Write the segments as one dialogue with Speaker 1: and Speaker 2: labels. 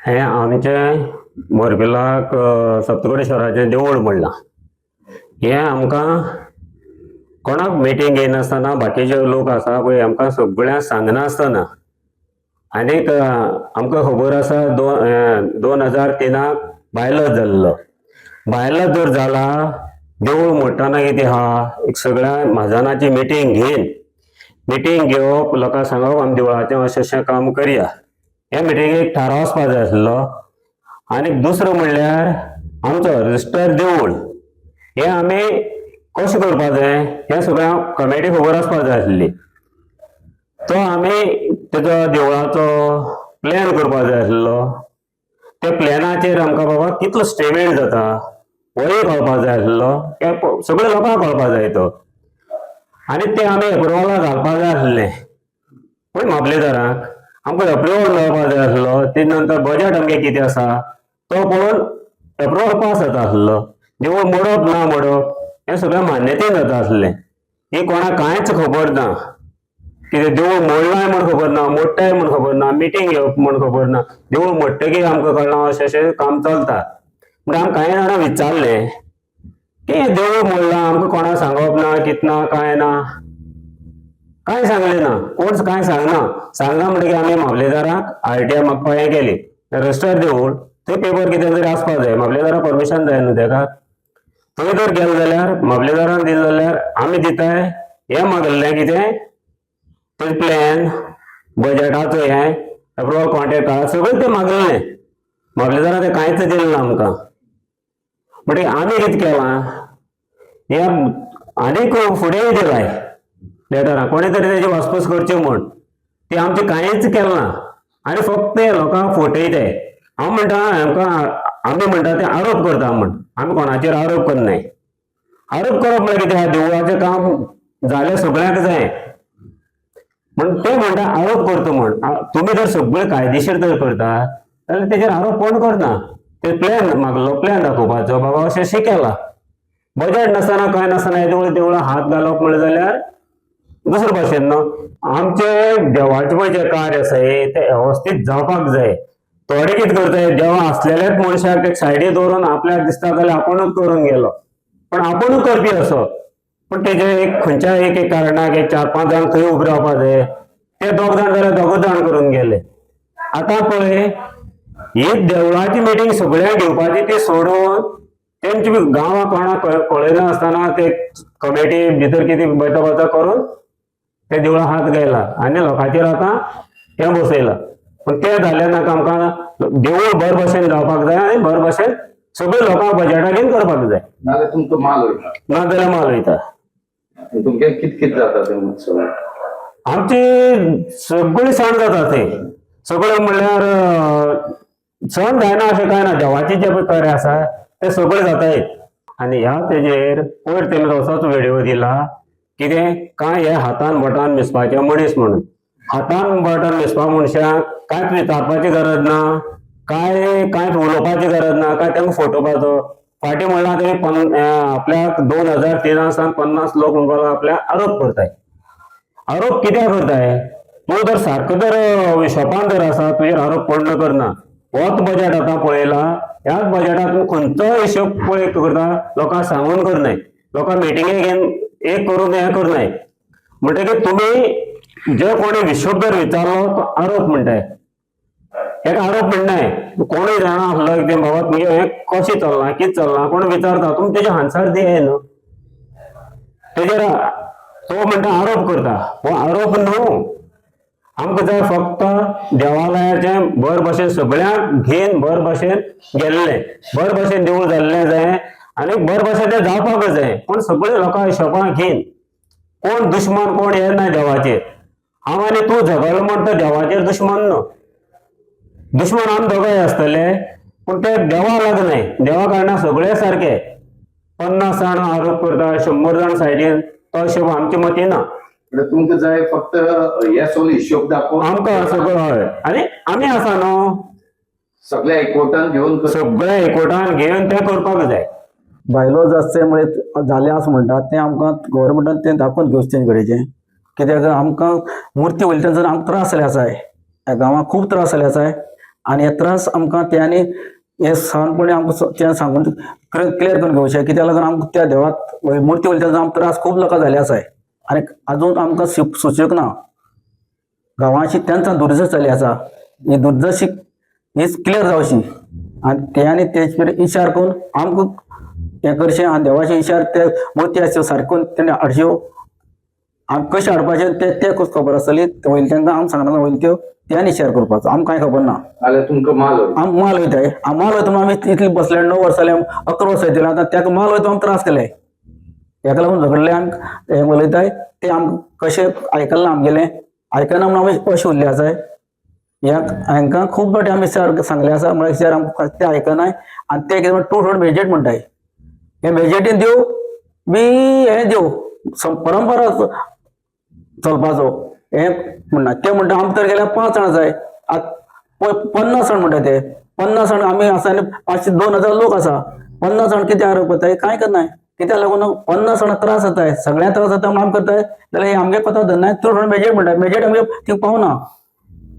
Speaker 1: हे आमचे मोरपिलाक सप्तकोटेश्वराचें देवूळ म्हणलां. हे आमकां कोणाक मिटींग घेयनासतना बाकीचे लोक आसा पळय आमकां सगळ्यांक सांगनासतना आनीक आमकां खबर आसा 2003 बायलो जाल्लो. बायलो जर जाला देवूळ मोडटना कितें आहा, एक सगळ्या म्हाजनाची मिटींग मिटींग घेवप, लोकांक सांगप आमी देवळाचें अशें काम करया. ह्या मिटिंगेक थाराव वचपा जाय आसलो. आनी दुसरो म्हणल्यार आमचो रजिस्टर देवूळ हे आमी कशें करपा जाय हे सगळ्यांक कमिटी खबर आसपा जाय आसली. तो आमी तेजो देवळाचो प्लॅन करपा जाय आसलो. त्या प्लॅनाचेर आमकां बाबा कितलो स्टेमेंट जाता होय कळपा जाय आसलो. सगळ्या लोकांक कळपा जाय तो. आनी ते आमी एप्रुवलाक घालपा जाय आसले. पूण मामलेदाराक आमकां एप्रुवल मेळपा जाय आसलो. ते नंतर बजेट आमगे कितें आसा तो पळोवन एप्रुवल पास जाता आसलो. देवूळ मोडप ना मोडप हें सगळें मान्यतेन जाता आसलें. ही कोणाक कांयच खबर ना. कितें देवूळ मोडलाय म्हण खबर ना, मोडटाय म्हण खबर ना, मिटींग घेवप म्हण खबर ना. देवूळ मोडटकीर आमकां कळना अशें काम चलता. म्हणून आमी कांय जाणां विचारलें की देवूळ मोडलां आमकां कोणाक सांगप ना, कितें ना, कांय ना. कांय सांगलें ना, कोण कांय सांगना म्हणटकीर आमी मामलेदाराक RTI मागपा हें केली. रजिस्टर देवूळ थंय पेपर कितें तरी आसपा जाय, मामलेदाराक परमिशन जाय न्हू तेका. थंय जर गेलो जाल्यार मामलेदारान दिलें जाल्यार आमी दिताय. हें मागलें कितें तो प्लॅन, बजेटाचो हें एप्रुवल कॉन्ट्रॅक्ट कार्ड सगळें तें मागलें. मामलेदारान तें कांयच दिलें ना आमकां. म्हणटकीर आमी कितें केलां, हें आनीक फुडेंय दिलाय लेटरां कोणी तरी तेजी वासपूस करची म्हूण. ती आमची कांयच केलें ना आनी फक्त ते लोकांक फटयताय. हांव म्हणटा आमकां आमी म्हणटा ते आरोप करता म्हण. आमी कोणाचेर आरोप करनाय. आरोप करप म्हळ्यार कितें आहा, देवळाचें काम जालें सगळ्यांक जाय म्हण ते म्हणटा आरोप करता म्हण. तुमी जर सगळें कायदेशीर तर करता जाल्यार तेजेर आरोप कोण करना. ते प्लॅन मागलो, प्लॅन दाखोवपाचो बाबा अशें केलां. बजेट नासतना कांय नासतना देवळां हात घालप म्हणलें जाल्यार दुसरे भाशेन न्हू. आमचे देवाचे पळय जे कार्य आसा ते वेवस्थीत जावपाक जाय. थोडे कितें करताय, देवा आसलेल्याच मनशाक एक सायडीक दवरून आपल्याक दिसता जाल्यार आपुणूच करून गेलो. पण आपुणूच करपी असो. पण तेजे एक खंयच्याय एक कारणाक एक 4-5 जाण थंय उबे रावपा जाय. ते 2 जाण जाल्यार 2 जाण करून गेले. आतां पळय ही देवळाची मिटींग सगळ्यांक घेवपाची ती सोडून तेंची गांवां कोणाक कळयना आसतना ते कमिटी भितर कितें बैठक करून ते देवळां हात घायला आनी लोकांचेर आतां हें बसयलां. पण तें जालें नाका. आमकां देवूळ बरे भशेन जावपाक जाय आनी बरे भशेन सगळ्या लोकांक बजेटाचेर करपाक जाय.
Speaker 2: नाजाल्यार तुमचो माल वयता.
Speaker 1: नाजाल्यार माल वयता.
Speaker 2: तुमगे कितें जाता ते उत्सव?
Speaker 1: आमची सगळी सण जाता थंय. सगळे म्हणल्यार सण जायना अशें कांय ना. देवाचे जे पळय कार्य आसा ते सगळे जाताय. आनी ह्या तेजेर पयर तेमी तसोच व्हिडिओ दिला कितें कांय हे हातान बोटान मिसपाचे मनीस म्हणून. हातान बोटान मिसपा मनशाक कांयच विचारपाची गरज ना, कांयच उलोवपाची गरज ना, काय तांकां फटोवपाचो. फाटीं म्हणलां तरी आपल्याक 2003 सावन 50 लोक म्हणपाक आपल्याक आरोप करताय. आरोप कित्याक करताय? तूं जर सारको जर हिशोबान जर आसा तुजेर आरोप कोण करना. होच बजेट आतां पळयला, ह्याच बजेटाक तूं खंयचो हिशोब पळय करता लोकांक सांगून करनाय. लोकांक मिटिंगे घेवन एक करून हें करनाय. म्हणटकीर तुमी जे कोणी हिशोब जर विचारलो तो आरोप म्हणटाय. हेका आरोप म्हणनाय. कोणूय जाणा आसलो कितें बाबा तुमगे हें कशें चललां, कितें चललां कोण विचारता तुमी तेजे आन्सर दियाय न्हू. तेजेर तो म्हणटा आरोप करता. हो आरोप न्हू. आमकां जाय फक्त देवालयाचें बरे भशेन सगळ्यांक घेवन बरे भशेन गेल्लें, बरे भशेन देवूळ जाल्लें जाय आनी बरे भशेन तें जावपाक जाय. पूण सगळे लोकांक हिशोबान घेवन कोण दुश्मन कोण हें ना देवाचेर. हांव आनी तूं झगडलो म्हण तो देवाचेर दुश्मन न्हू. दुश्मन आमी दोगांय आसतले पूण ते देवा लागनाय. देवा कारणान सगळे सारके. 50 जाण आरोप करता, 100 जाण सायडीन तो हिशोब आमचे मतीन ना.
Speaker 2: तुमकां जाय फक्त हे सगळे हिशोब दाखोवन
Speaker 1: आमकां सगळं हय. आनी आमी आसा न्हू
Speaker 2: सगळे एकवटान घेवन
Speaker 1: सगळे एकवटान घेवन तें करपाक जाय.
Speaker 3: बायलो जास्तमुळे झाले असं म्हणतात ते आमकां गव्हर्मेंटान तें दाखोवन घेवचें तेंचे कडेचें. कित्याक आमकां मुर्ती वयल्यान जर आमकां त्रास जाले आसाय, ह्या गांवांक खूब त्रास जाले आसाय. आणि हे त्रास आमकां त्यांनी हे सणपणी आमकां त्या सांगून क्लियर करून घेवचें कित्याक लागून आमकां त्या देवाक मुर्ती वयल्यान आमकां त्रास खूब लोकां जाले आसाय आनी अजून आमकां सुचूंक ना. गांवाची त्यांचा दुर्दशा जाली आसा. ही दुर्दशी ही क्लियर जावची आनी त्यांनी तेचेर विचार करून आमकां हें करचें आनी देवाचे विचार ते मुर्ती आसा सारक्यो तेणे हाडच्यो आमी कशें हाडपाचें ते खबर आसतली वयले तांकां आमी सांगना वयले त्यो त्यांनी शेअर करपाचो आमकां कांय खबर ना.
Speaker 2: जाल्यार तुमकां माल वयता.
Speaker 3: आम माल वयताय माल वयता म्हणून आमी इतले बसले 9 वर्सां जाली 11 वर्सां दिला आतां ताका माल वयता आमी त्रास केले हेका लागून झगडले आमी हें उलयताय ते आमकां कशें आयकलें ना आमगेलें आयकना म्हणून आमी अशें उरले आसाय. हांकां खूब फावटी आमी सांगले आसा म्हळ्यार विचार आमकां ते आयकनाय आनी ते कितें टू थर्ड मेजेट म्हणटाय हे मेजेटीन दिव बी हें दिव परंपरा चलपाचो हें म्हणना ते म्हणटा आमकां तर गेल्यार 5 जाणां जाय 50 जाण म्हणटा ते 50 जाण आमी आसा आनी 500-2000 लोक आसा 50 जाण कितें आरोप करताय कांय करनाय कित्याक लागून 50 जाणांक त्रास जाताय सगळ्यांक त्रास जाता म्हणून आमी करताय जाल्यार आमगे कोता धरनाय टू थर्ड मेजेट म्हणटाय मेजेट आमगे थिंग पावना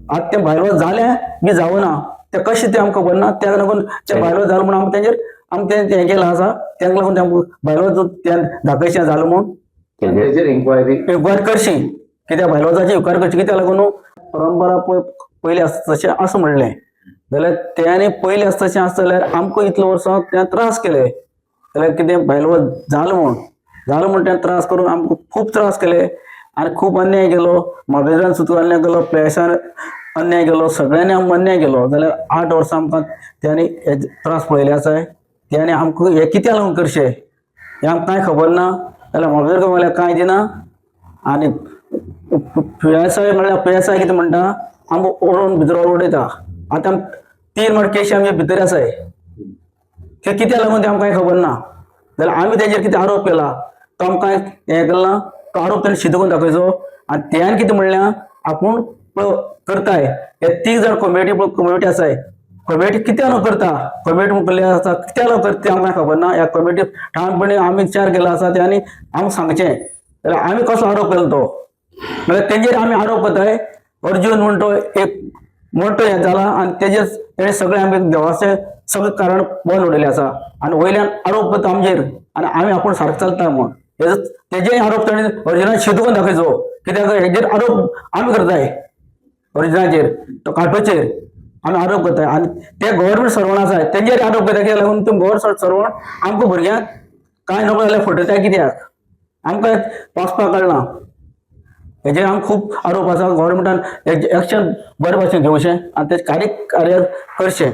Speaker 3: आतां ते भायलो जालें बी जावना ते कशें ते आमकां खबर ना त्या लागून ते भायलो जालो म्हणून आमी तेंचेर आमकां हें केलां आसा ताका लागून ते भायलो दाखयचें जालो म्हणून
Speaker 2: तेजेर इन्क्वायरी
Speaker 3: करची कित्याक भायलो जाची उपकार करची कित्याक लागून परंपरा पयलीं आसता तशें असं म्हणलें जाल्यार त्यांनी पयलीं आसता तशें आसता जाल्यार आमकां इतले वर्सां त्या त्रास केले जाल्यार कितें भायलो जालो म्हूण त्या त्रास करून आमकां खूब त्रास केले आनी खूब अन्याय केलो मागेरान सुद्दां अन्याय केलो प्लेसान अन्याय केलो सगळ्यांनी आमकां अन्याय केलो जाल्यार 8 वर्सां आमकां त्यांनी हे त्रास पळयले आसाय त्यांनी आमकां हे कित्याक लागून करचें हें आमकां कांय खबर ना जाल्यार मागेर म्हणल्यार कांय दिना आनी PSI म्हणल्यार PSI कितें म्हणटा आमकां ओडून भितर उडयता आतां 3 मार केशी आमी भितर आसाय ते कित्याक लागून ते आमकां कांय खबर ना जाल्यार आमी तेजेर कितें आरोप केला तो आमकां हें केला तो आरोप ताणें सिद्ध करून दाखयचो आनी त्यान कितें म्हणलें आपूण करताय हे 3 जाण कमिटी आसाय कमिटी कित्याक करता कमिटी केल्ली आसा कित्याक करता ते आमकां खबर ना ह्या कमिटी ठाणपणी आमी विचार केला आसा ते आनी आमकां सांगचें जाल्यार आमी कसलो आरोप केलो तो जाल्यार तेजेर आमी आरोप करताय अर्जून म्हणटो एक मोठो हें जाला आनी तेजेर सगळें आमी देवाचें सगळें कारण बंद उडयलें आसा आनी वयल्यान आरोप करता आमचेर आनी आमी आपूण सारकें चलता म्हूण तेजे आरोप ताणें अर्जुनान सिद्ध करून दाखयचो कित्याक हेजेर आरोप आमी करताय अर्जुनाचेर तो काटोचेर आमी आरोप करताय आनी ते गव्हर्मेंट सर्वंट आसाय तेंचेर आरोप करता कित्याक लागून ते गव्हर्मेंट सर्वंट आमकां भुरग्यांक कांय नको जाल्यार फटयताय कित्याक आमकां वाचपाक कळना हेजेर आमकां खूब आरोप आसा गव्हर्मेंटान एक्शन बरे भाशेन घेवचें आनी तेजें कार्य करचें.